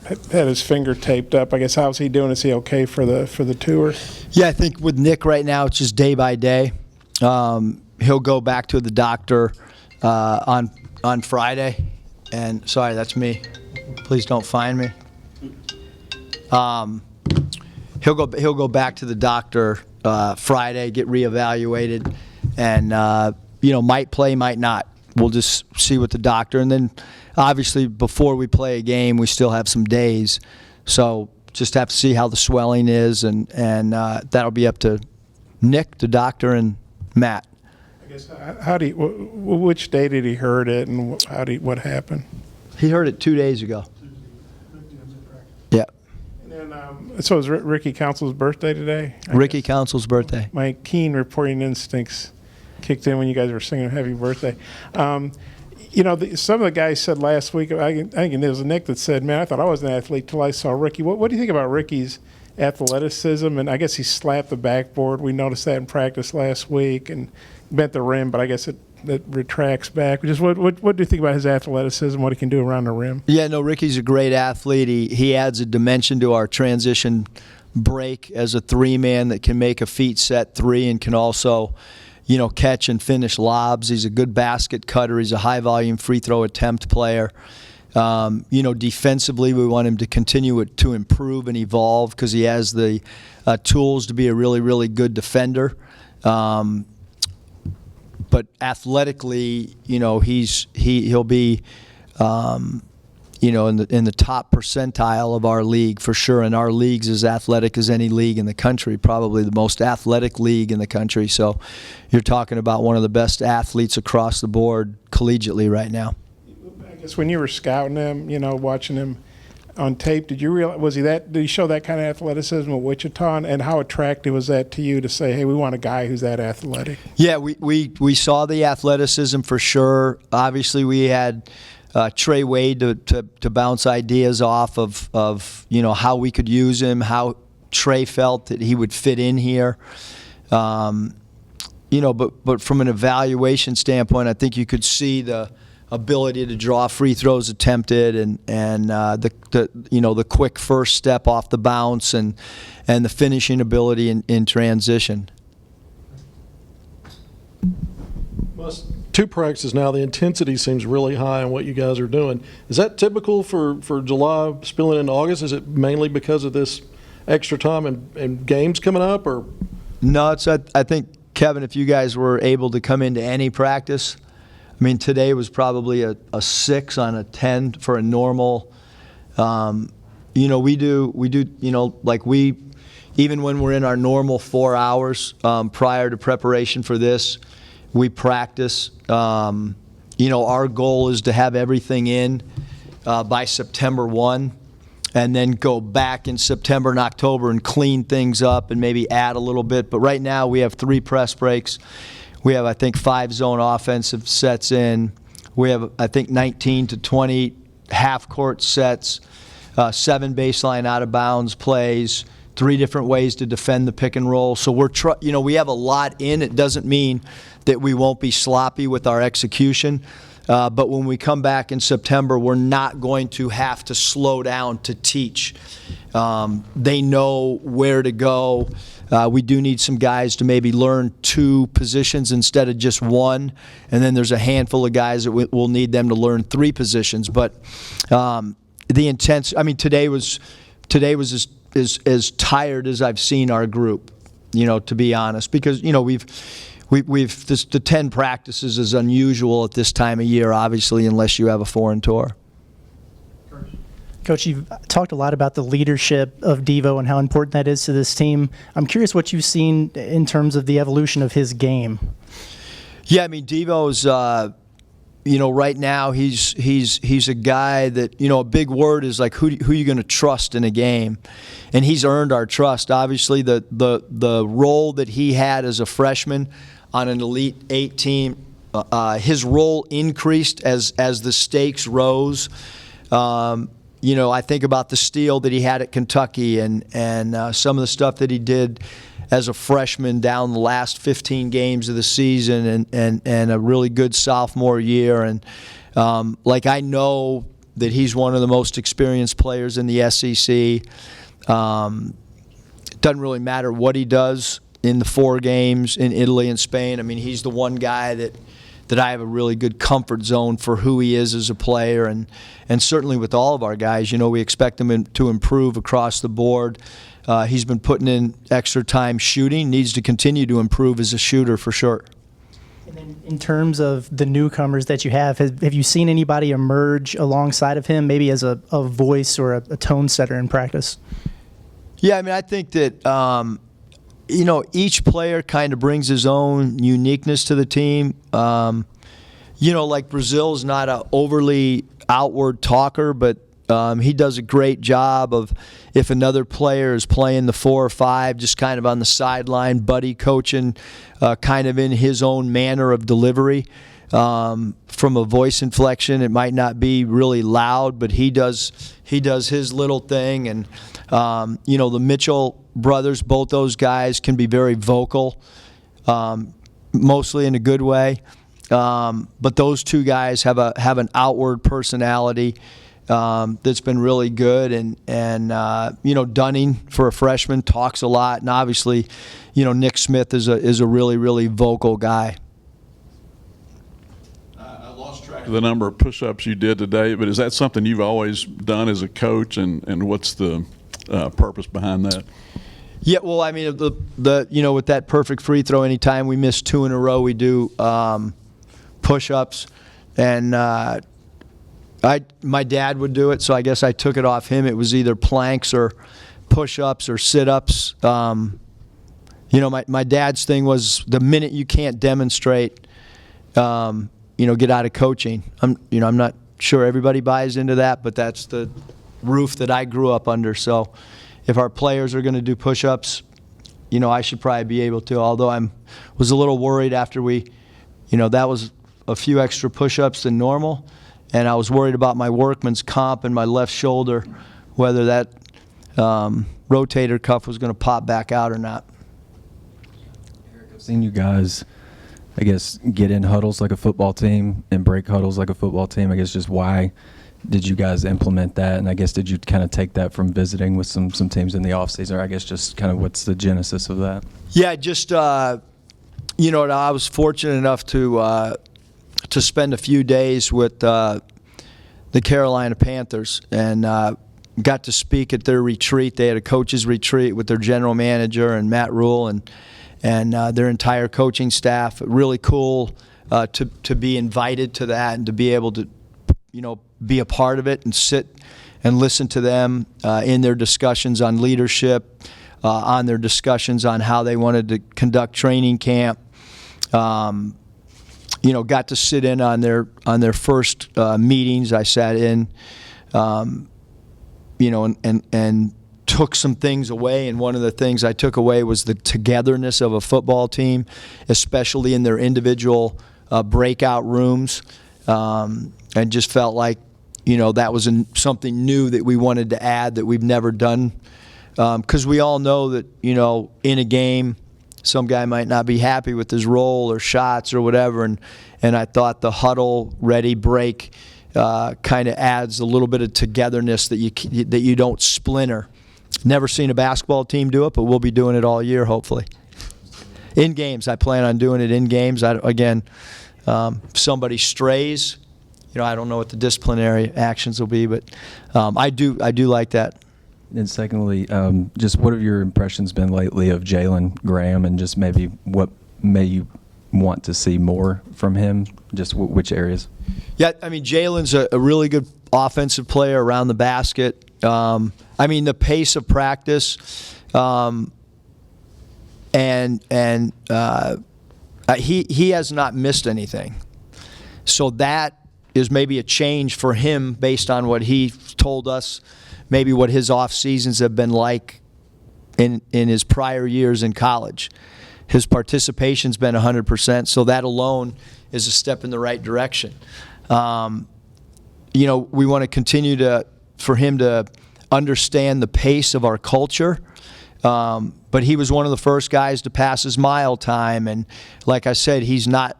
had his finger taped up. I guess how's he doing? Is he okay for the tour? Yeah, I think with Nick right now it's just day by day. He'll go back to the doctor on Friday. And sorry, that's me. Please don't find me. He'll go back to the doctor Friday, get reevaluated, and might play, might not. We'll just see what the doctor. And then obviously before we play a game, we still have some days, so just have to see how the swelling is, and that'll be up to Nick, the doctor, and Matt. I guess which day did he hurt it, and what happened? He heard it 2 days ago. Yeah. And then, so is Ricky Council's birthday today? Ricky Council's birthday. My keen reporting instincts kicked in when you guys were singing "Happy Birthday." Some of the guys said last week, I think it was Nick that said, "Man, I thought I was an athlete till I saw Ricky." What do you think about Ricky's athleticism? And I guess he slapped the backboard. We noticed that in practice last week, and bent the rim, but I guess it retracts back. Just what do you think about his athleticism, what he can do around the rim? Yeah, no, Ricky's a great athlete. He adds a dimension to our transition break as a three-man that can make a feet set three and can also, catch and finish lobs. He's a good basket cutter. He's a high-volume free throw attempt player. Defensively, we want him to continue to improve and evolve because he has the tools to be a really, really good defender. But athletically, he'll be, in the top percentile of our league for sure. And our league's as athletic as any league in the country, probably the most athletic league in the country. So you're talking about one of the best athletes across the board collegiately right now. I guess when you were scouting him, watching him on tape, did you realize did he show that kind of athleticism at Wichita, and how attractive was that to you to say, hey, we want a guy who's that athletic? Yeah, we saw the athleticism for sure. Obviously, we had Trey Wade to bounce ideas off of how we could use him, how Trey felt that he would fit in here. But from an evaluation standpoint, I think you could see the ability to draw free throws attempted, and the quick first step off the bounce, and the finishing ability in transition. Two practices now, the intensity seems really high in what you guys are doing. Is that typical for July spilling into August? Is it mainly because of this extra time and games coming up, or? No, I think, Kevin, if you guys were able to come into any practice, I mean, today was probably a 6 on a 10 for a normal. We do, even when we're in our normal 4 hours prior to preparation for this, we practice. Our goal is to have everything in by September 1, and then go back in September and October and clean things up and maybe add a little bit. But right now we have 3 press breaks. We have, I think, 5 zone offensive sets in. We have, I think, 19 to 20 half-court sets, 7 baseline out-of-bounds plays, 3 different ways to defend the pick and roll. So we have a lot in. It doesn't mean that we won't be sloppy with our execution. But when we come back in September, we're not going to have to slow down to teach. They know where to go. We do need some guys to maybe learn 2 positions instead of just 1, and then there's a handful of guys that we'll need them to learn 3 positions. But today was as tired as I've seen our group, to be honest, because the 10 practices is unusual at this time of year, obviously, unless you have a foreign tour. Coach, you've talked a lot about the leadership of Devo and how important that is to this team. I'm curious what you've seen in terms of the evolution of his game. Yeah, I mean, Devo's, right now he's a guy that, a big word is like who you going to trust in a game, and he's earned our trust. Obviously, the role that he had as a freshman on an Elite 8 team, his role increased as the stakes rose. I think about the steal that he had at Kentucky and some of the stuff that he did as a freshman down the last 15 games of the season and a really good sophomore year. And I know that he's one of the most experienced players in the SEC. It doesn't really matter what he does in the 4 games in Italy and Spain. I mean, he's the one guy that I have a really good comfort zone for who he is as a player, and certainly with all of our guys, we expect them to improve across the board. He's been putting in extra time shooting, needs to continue to improve as a shooter for sure. And then in terms of the newcomers that you have you seen anybody emerge alongside of him, maybe as a voice or a tone setter in practice? Yeah, I mean, I think that, each player kind of brings his own uniqueness to the team. Like Brazil's not an overly outward talker, but he does a great job of, if another player is playing the 4 or 5, just kind of on the sideline, buddy coaching, kind of in his own manner of delivery. From a voice inflection, it might not be really loud, but he does his little thing. And the Mitchell brothers, both those guys can be very vocal, mostly in a good way. But those 2 guys have an outward personality that's been really good, and Dunning, for a freshman, talks a lot, and obviously, Nick Smith is a really, really vocal guy. I lost track of the number of push-ups you did today, but is that something you've always done as a coach, and what's the purpose behind that? Yeah, well, I mean, with that perfect free throw, anytime we miss 2 in a row, we do push-ups, and my dad would do it, so I guess I took it off him. It was either planks or push-ups or sit-ups. My dad's thing was, the minute you can't demonstrate, get out of coaching. I'm not sure everybody buys into that, but that's the roof that I grew up under. So if our players are going to do push-ups, I should probably be able to, although was a little worried after that was a few extra push-ups than normal, and I was worried about my workman's comp and my left shoulder, whether that rotator cuff was going to pop back out or not. Eric, I've seen you guys, I guess, get in huddles like a football team and break huddles like a football team. I guess just why did you guys implement that? And I guess did you kind of take that from visiting with some teams in the offseason? Or I guess just kind of what's the genesis of that? Yeah, just, I was fortunate enough to spend a few days with the Carolina Panthers, and got to speak at their retreat. They had a coaches retreat with their general manager and Matt Rule and their entire coaching staff. Really cool to be invited to that and to be able to be a part of it and sit and listen to them in their discussions on leadership, on their discussions on how they wanted to conduct training camp. Got to sit in on their first meetings. I sat in, and took some things away. And one of the things I took away was the togetherness of a football team, especially in their individual breakout rooms, and just felt like, that was something new that we wanted to add that we've never done. Because we all know that, in a game, some guy might not be happy with his role or shots or whatever, and I thought the huddle ready break kind of adds a little bit of togetherness that you don't splinter. Never seen a basketball team do it, but we'll be doing it all year, hopefully. In games, I plan on doing it in games. If somebody strays, I don't know what the disciplinary actions will be, but I do like that. And secondly, just what have your impressions been lately of Jalen Graham, and just maybe what may you want to see more from him? Just which areas? Yeah, I mean, Jalen's a really good offensive player around the basket. The pace of practice, he has not missed anything. So that is maybe a change for him based on what he told us, maybe what his off seasons have been like in his prior years in college. His participation's been 100%, so that alone is a step in the right direction. We want to continue for him to understand the pace of our culture. But he was one of the first guys to pass his mile time, and like I said, he's not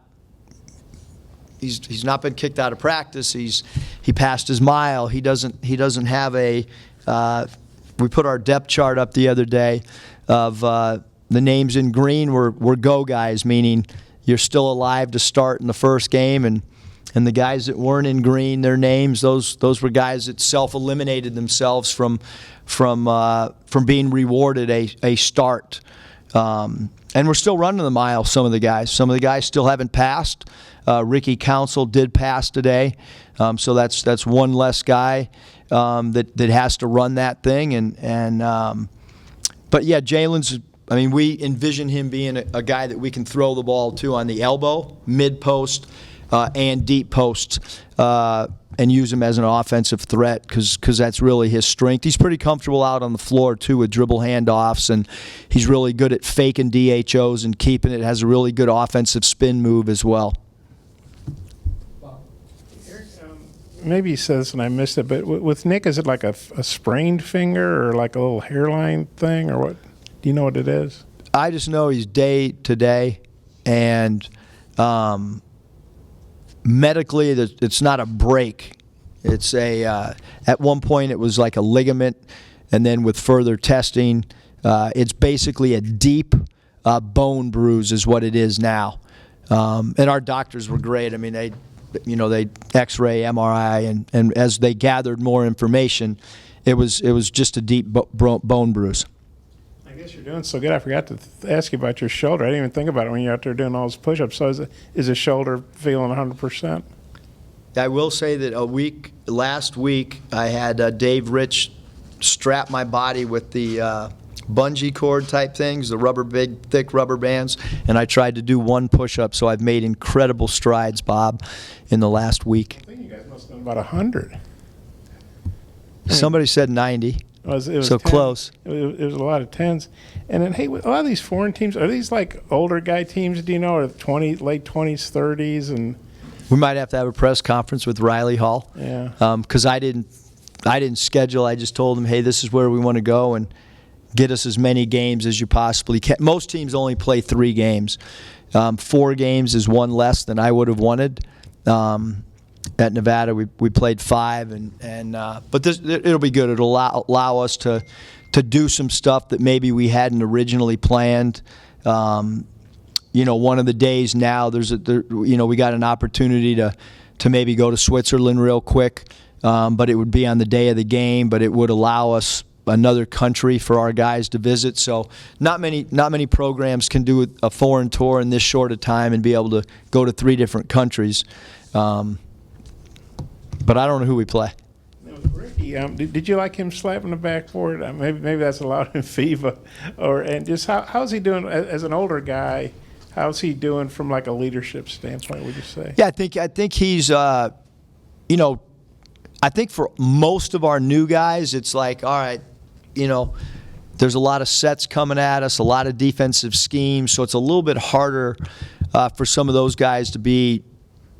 he's not been kicked out of practice. He passed his mile. He doesn't have a. We put our depth chart up the other day of the names in green were go guys, meaning you're still alive to start in the first game, and the guys that weren't in green, their names, those were guys that self-eliminated themselves from being rewarded a start. And we're still running the mile, some of the guys. Some of the guys still haven't passed. Ricky Council did pass today, so that's one less guy that has to run that thing. But yeah, Jalen's. I mean, we envision him being a guy that we can throw the ball to on the elbow, mid post, and deep post, and use him as an offensive threat because that's really his strength. He's pretty comfortable out on the floor too with dribble handoffs, and he's really good at faking DHOs and keeping it. Has a really good offensive spin move as well. Eric, maybe he says, and I missed it, but with Nick, is it like a sprained finger or like a little hairline thing or what? Do you know what it is? I just know he's day to day, and medically it's not a break. It's at one point it was like a ligament, and then with further testing, it's basically a deep bone bruise is what it is now. And our doctors were great. I mean, they X-ray, MRI, and as they gathered more information, it was just a deep bone bruise. I guess you're doing so good. I forgot to ask you about your shoulder. I didn't even think about it when you're out there doing all those push-ups. So is the shoulder feeling 100%? I will say that last week, I had Dave Rich strap my body with the bungee cord type things, the big, thick rubber bands, and I tried to do one push-up. So I've made incredible strides, Bob, in the last week. I think you guys must have done about 100. Somebody said 90. It was So 10. close. It was a lot of tens. And then, hey, a lot of these foreign teams, are these like older guy teams, do you know, or late 20s, 30s? And We might have to have a press conference with Riley Hall. Yeah. Because I didn't schedule. I just told him, hey, this is where we want to go and get us as many games as you possibly can. Most teams only play 3 games. 4 games is one less than I would have wanted. At Nevada, we played 5, but it'll be good. It'll allow us to do some stuff that maybe we hadn't originally planned. One of the days now, we got an opportunity to maybe go to Switzerland real quick, but it would be on the day of the game. But it would allow us another country for our guys to visit. So not many programs can do a foreign tour in this short a time and be able to go to 3 different countries. But I don't know who we play. Ricky, did you like him slapping the backboard? Maybe that's allowed in FIBA. And just how's he doing as an older guy? How's he doing from like a leadership standpoint, would you say? Yeah, I think he's, I think for most of our new guys, it's like, all right, there's a lot of sets coming at us, a lot of defensive schemes, so it's a little bit harder for some of those guys to be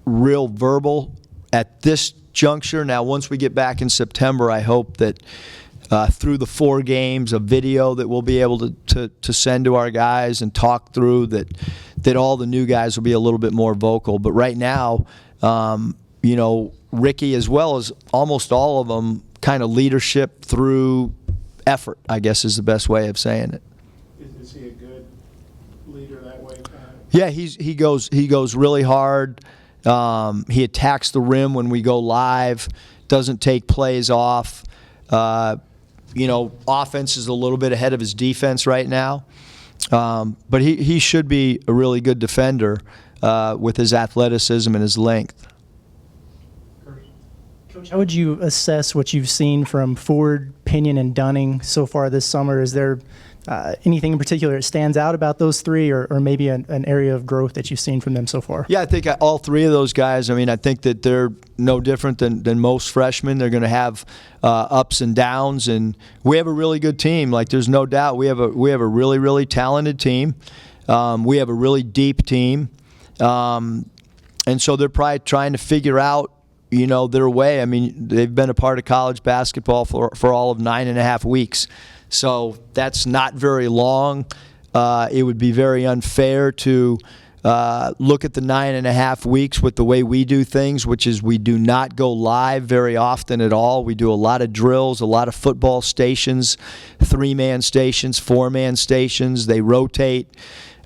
real verbal at this juncture. Now, once we get back in September, I hope that through the 4 games of video that we'll be able to send to our guys and talk through that all the new guys will be a little bit more vocal. But right now, Ricky, as well as almost all of them, kind of leadership through effort, I guess is the best way of saying it. Is he a good leader that way? Yeah, he goes really hard. He attacks the rim when we go live, doesn't take plays off. Offense is a little bit ahead of his defense right now. But he should be a really good defender with his athleticism and his length. Coach, how would you assess what you've seen from Ford, Pinion, and Dunning so far this summer? Is there anything in particular that stands out about those 3 or maybe an area of growth that you've seen from them so far? Yeah, I think all 3 of those guys, I think that they're no different than most freshmen. They're going to have ups and downs, and we have a really good team. Like, there's no doubt we have a really, really talented team. We have a really deep team. And so they're probably trying to figure out their way. They've been a part of college basketball for all of 9.5 weeks. So that's not very long. It would be very unfair to look at the 9.5 weeks with the way we do things, which is we do not go live very often at all. We do a lot of drills, a lot of football stations, 3-man stations, 4-man stations. They rotate.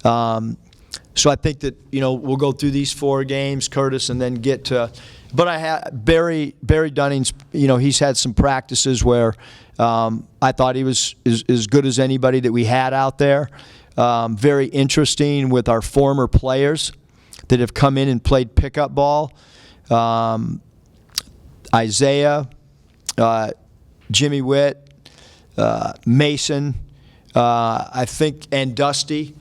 So I think that, we'll go through these 4 games, Curtis, and then get to – but I have Barry Dunning's, he's had some practices where I thought he was as good as anybody that we had out there. Very interesting with our former players that have come in and played pickup ball. Isaiah, Jimmy Witt, Mason, I think, and Dusty.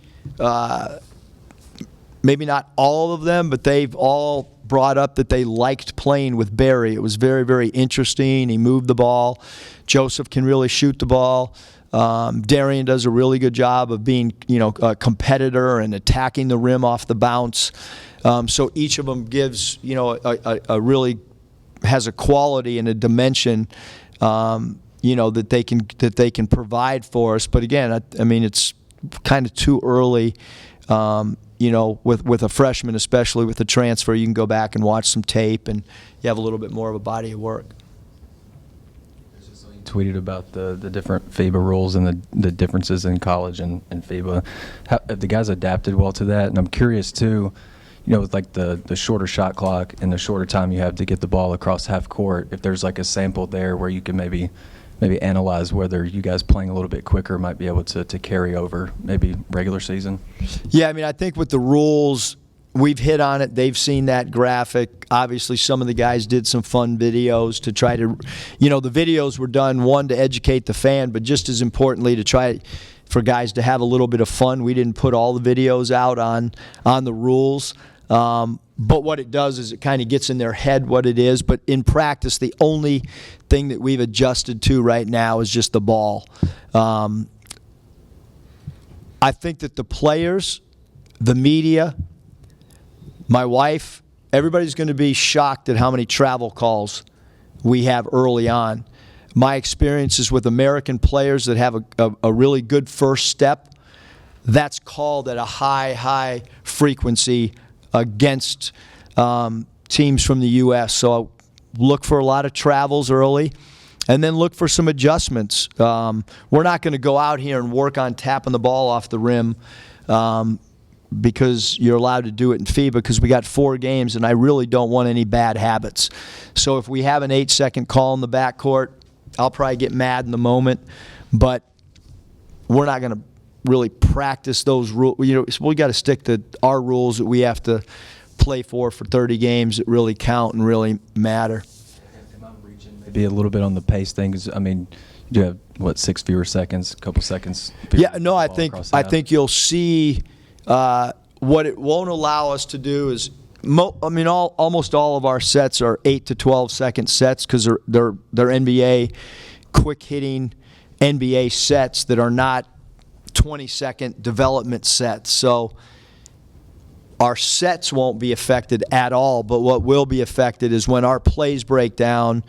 Maybe not all of them, but they've all brought up that they liked playing with Barry. It was very, very interesting. He moved the ball. Joseph can really shoot the ball. Darian does a really good job of being, a competitor and attacking the rim off the bounce. So each of them gives, a really has a quality and a dimension, that they can provide for us. But again, I mean, it's kind of too early. With a freshman, especially with the transfer, you can go back and watch some tape, and you have a little bit more of a body of work. You tweeted about the different FIBA rules and the differences in college and FIBA. Have the guys adapted well to that? And I'm curious too, with like the shorter shot clock and the shorter time you have to get the ball across half court, if there's like a sample there where you can maybe analyze whether you guys playing a little bit quicker might be able to carry over maybe regular season? Yeah, I mean, I think with the rules, we've hit on it. They've seen that graphic. Obviously, some of the guys did some fun videos to try to, the videos were done, one, to educate the fan, but just as importantly to try for guys to have a little bit of fun. We didn't put all the videos out on the rules. But what it does is it kind of gets in their head what it is. But in practice, the only thing that we've adjusted to right now is just the ball. I think that the players, the media, my wife, everybody's going to be shocked at how many travel calls we have early on. My experiences with American players that have a really good first step, that's called at a high frequency against teams from the U.S. So look for a lot of travels early, and then look for some adjustments. We're not going to go out here and work on tapping the ball off the rim because you're allowed to do it in FIBA, because we got 4 games, and I really don't want any bad habits. So if we have an 8-second call in the backcourt, I'll probably get mad in the moment, but we're not going to really practice those rules. We got to stick to our rules that we have to play for 30 games that really count and really matter. Am I reaching maybe a little bit on the pace thing? 'Cause, I mean, you have, 6 fewer seconds, a couple seconds? Yeah, no, I think you'll see what it won't allow us to do is, almost all of our sets are 8 to 12 second sets, because they're NBA quick hitting NBA sets that are not 20-second development sets. So our sets won't be affected at all, but what will be affected is when our plays break down,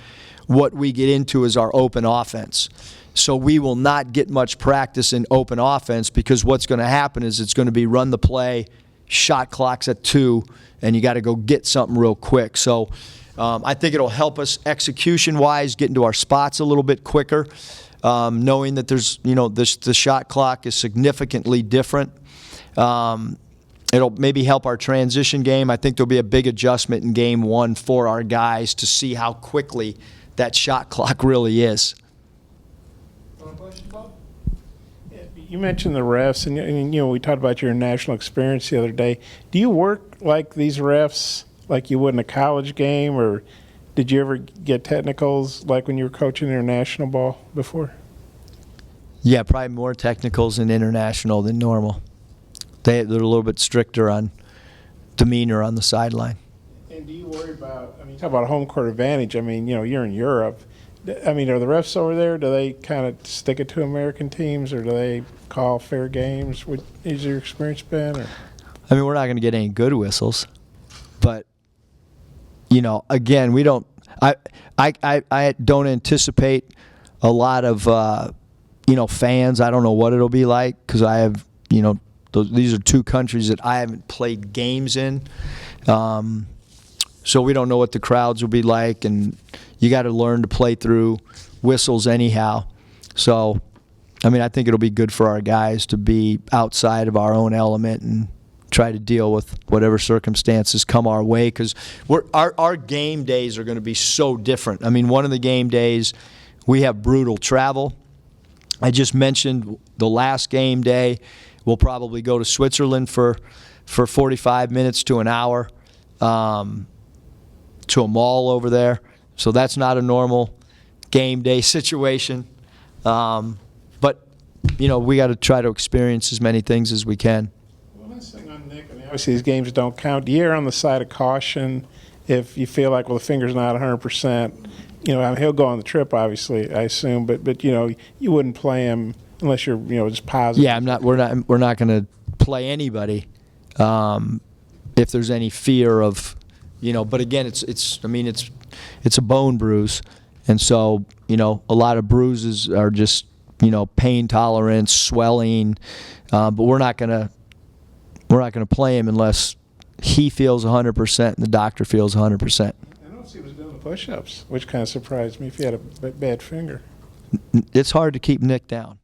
what we get into is our open offense. So we will not get much practice in open offense, because what's going to happen is it's going to be run the play, shot clock's at 2, and you got to go get something real quick. So I think it'll help us execution-wise get into our spots a little bit quicker. Knowing that there's, the shot clock is significantly different. It'll maybe help our transition game. I think there'll be a big adjustment in game 1 for our guys to see how quickly that shot clock really is. You mentioned the refs, and we talked about your national experience the other day. Do you work like these refs like you would in a college game, or did you ever get technicals like when you were coaching international ball before? Yeah, probably more technicals in international than normal. They're a little bit stricter on demeanor on the sideline. And do you worry about, talk about home court advantage. You're in Europe. Are the refs over there, do they kind of stick it to American teams, or do they call fair games? What has your experience been? Or? We're not going to get any good whistles, but again, we don't. I don't anticipate a lot of fans. I don't know what it'll be like, because I have these are two countries that I haven't played games in. So we don't know what the crowds will be like, and you got to learn to play through whistles anyhow. So, I mean, I think it'll be good for our guys to be outside of our own element and try to deal with whatever circumstances come our way, because our game days are going to be so different. I mean, one of the game days, we have brutal travel. I just mentioned the last game day, we'll probably go to Switzerland for 45 minutes to an hour. To a mall over there. So that's not a normal game day situation. But, you know, we got to try to experience as many things as we can. One last thing on Nick, I mean, obviously these games don't count. Do you err on the side of caution if you feel like, well, the finger's not 100%? You know, I mean, he'll go on the trip, obviously, I assume, but you know, you wouldn't play him unless you're, you know, just positive. Yeah, we're not going to play anybody if there's any fear of, you know, but again, it's a bone bruise, and so, you know, a lot of bruises are just, you know, pain tolerance, swelling, but we're not gonna play him unless he feels 100% and the doctor feels 100%. I noticed he was doing the push-ups, which kind of surprised me if he had a bad finger. It's hard to keep Nick down.